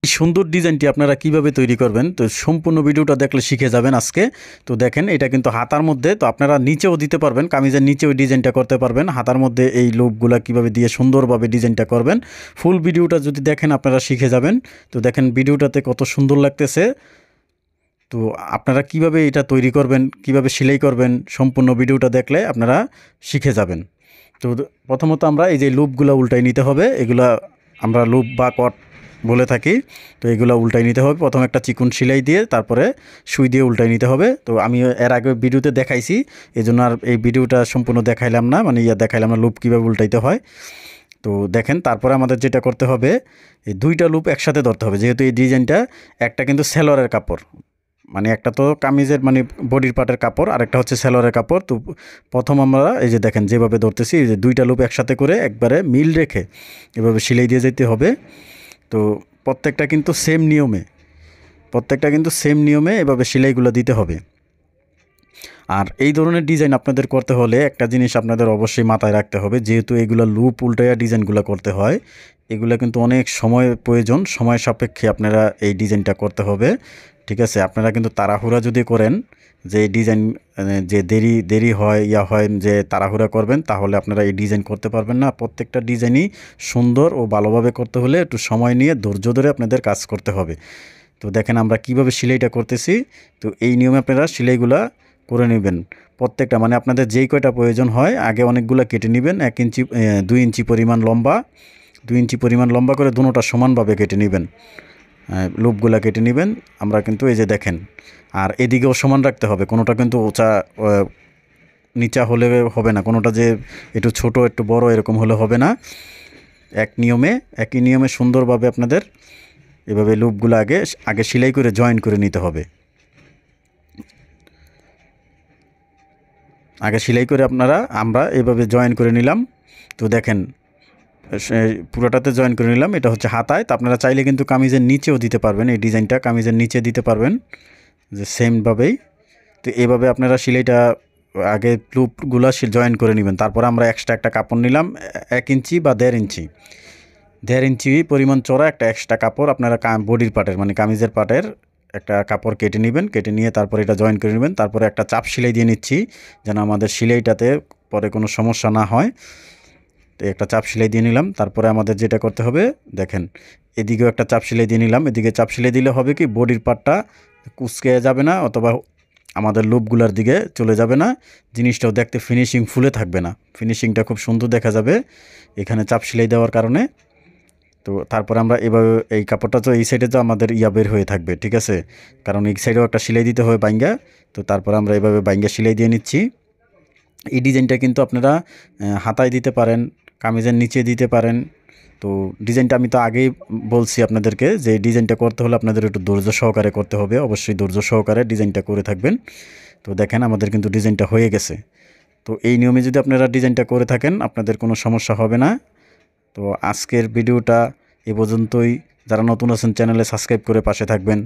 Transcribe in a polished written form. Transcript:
এই সুন্দর ডিজাইনটি আপনারা কিভাবে তৈরি করবেন তো সম্পূর্ণ ভিডিওটা দেখলে শিখে যাবেন আজকে। তো দেখেন এটা কিন্তু হাতার মধ্যে, তো আপনারা নিচেও দিতে পারবেন, কামিজের নিচেও ডিজাইনটা করতে পারবেন। হাতার মধ্যে এই লুপগুলা কিভাবে দিয়ে সুন্দরভাবে ডিজাইনটা করবেন, ফুল ভিডিওটা যদি দেখেন আপনারা শিখে যাবেন। তো দেখেন ভিডিওটাতে কত সুন্দর লাগতেছে। তো আপনারা কিভাবে এটা তৈরি করবেন, কিভাবে সেলাই করবেন, সম্পূর্ণ ভিডিওটা দেখলে আপনারা শিখে যাবেন। তো প্রথমত আমরা এই যে লুপগুলো উল্টাই নিতে হবে, এগুলা আমরা লুপ বা কট বলে থাকি। তো এগুলো উল্টাই নিতে হবে, প্রথমে একটা চিকন সেলাই দিয়ে তারপরে সুই দিয়ে উল্টাই নিতে হবে। তো আমি এর আগে ভিডিওতে দেখাইছি, এই জন্য আর এই ভিডিওটা সম্পূর্ণ দেখাইলাম না, মানে দেখাইলাম না লুপ কীভাবে উল্টাইতে হয়। তো দেখেন তারপরে আমাদের যেটা করতে হবে, এই দুইটা লুপ একসাথে ধরতে হবে, যেহেতু এই ডিজাইনটা একটা কিন্তু সেলোয়ারের কাপড়, মানে একটা তো কামিজের মানে বডির পার্টের কাপড়, আর একটা হচ্ছে সেলোয়ারের কাপড়। তো প্রথম আমরা এই যে দেখেন যেভাবে ধরতেছি, এই যে দুইটা লুপ একসাথে করে একবারে মিল রেখে এভাবে সেলাই দিয়ে যেতে হবে। তো প্রত্যেকটা কিন্তু সেম নিয়মে এভাবে সেলাইগুলো দিতে হবে। আর এই ধরনের ডিজাইন আপনাদের করতে হলে একটা জিনিস আপনাদের অবশ্যই মাথায় রাখতে হবে, যেহেতু এগুলো লুপ উল্টায়া ডিজাইনগুলো করতে হয়, এগুলো কিন্তু অনেক সময় প্রয়োজন, সময় সাপেক্ষে আপনারা এই ডিজাইনটা করতে হবে। ঠিক আছে, আপনারা কিন্তু তাড়াহুড়া যদি করেন, যে ডিজাইন যে দেরি হয় যে তাড়াহুড়া করবেন, তাহলে আপনারা এই ডিজাইন করতে পারবেন না। প্রত্যেকটা ডিজাইনই সুন্দর ও ভালোভাবে করতে হলে একটু সময় নিয়ে ধৈর্য ধরে আপনাদের কাজ করতে হবে। তো দেখেন আমরা কিভাবে সেলাইটা করতেছি। তো এই নিয়মে আপনারা সেলাইগুলা করে নেবেন প্রত্যেকটা, মানে আপনাদের যেই কয়টা প্রয়োজন হয় আগে অনেকগুলো কেটে নেবেন। 1 ইঞ্চি 2 ইঞ্চি পরিমাণ লম্বা, 2 ইঞ্চি পরিমাণ লম্বা করে দুটোটা সমানভাবে কেটে নেবেন, লুপগুলা কেটে নেবেন। আমরা কিন্তু এই যে দেখেন, আর এদিকেও সমান রাখতে হবে, কোনোটা কিন্তু নিচা হলে হবে না, কোনোটা যে একটু ছোট একটু বড় এরকম হলে হবে না। একই নিয়মে সুন্দরভাবে আপনাদের এভাবে লুপগুলো আগে সেলাই করে জয়েন করে নিতে হবে। আগে সেলাই করে আমরা এভাবে জয়েন করে নিলাম। তো দেখেন পুরোটাতে জয়েন করে নিলাম, এটা হচ্ছে হাতায়। তো আপনারা চাইলে কিন্তু কামিজের নিচেও দিতে পারবেন, এই ডিজাইনটা কামিজের নিচে দিতে পারবেন, যে সেমভাবেই। তো এইভাবে আপনারা সেলাইটা আগে লুপগুলো জয়েন করে নেবেন। তারপর আমরা এক্সট্রা একটা কাপড় নিলাম, 1 ইঞ্চি বা 1.5 ইঞ্চি পরিমাণ চড়া একটা এক্সট্রা কাপড় আপনারা বডির পার্টের মানে কামিজের পার্টের একটা কাপড় কেটে নেবেন। কেটে নিয়ে তারপর এটা জয়েন করে নেবেন। তারপরে একটা চাপ সেলাই দিয়ে নিচ্ছি, যেন আমাদের সেলাইটাতে পরে কোনো সমস্যা না হয়। তো একটা চাপ সেলাই দিয়ে নিলাম। তারপরে আমাদের যেটা করতে হবে, দেখেন এদিকেও একটা চাপ সেলাই দিয়ে নিলাম। এদিকে চাপ সেলাই দিলে হবে কি, বডির পার্টটা কুঁচকে যাবে না, অথবা আমাদের লুপগুলার দিকে চলে যাবে না, জিনিসটাও দেখতে ফিনিশিং ফুলে থাকবে না, ফিনিশিংটা খুব সুন্দর দেখা যাবে এখানে চাপ সেলাই দেওয়ার কারণে। তো তারপরে আমরা এভাবে এই কাপড়টা তো এই সাইডে তো আমাদের বের হয়ে থাকবে, ঠিক আছে, কারণ এই সাইডেও একটা সেলাই দিতে হবে বাইঙ্গা। তো তারপর আমরা এভাবে বাইঙ্গা সেলাই দিয়ে নিচ্ছি। এই ডিজাইনটা কিন্তু আপনারা হাতায় দিতে পারেন, কামিজের নিচে দিতে পারেন। তো ডিজাইনটা আমি তো আগেই বলছি আপনাদেরকে, যে ডিজাইনটা করতে হলে আপনাদের একটু ধৈর্য সহকারে করতে হবে, অবশ্যই ধৈর্য সহকারে ডিজাইনটা করে থাকবেন। তো দেখেন আমাদের কিন্তু ডিজাইনটা হয়ে গেছে। তো এই নিয়মে যদি আপনারা ডিজাইনটা করে থাকেন, আপনাদের কোনো সমস্যা হবে না। তো আজকের ভিডিওটা এ পর্যন্তই। যারা নতুন আছেন চ্যানেলে সাবস্ক্রাইব করে পাশে থাকবেন।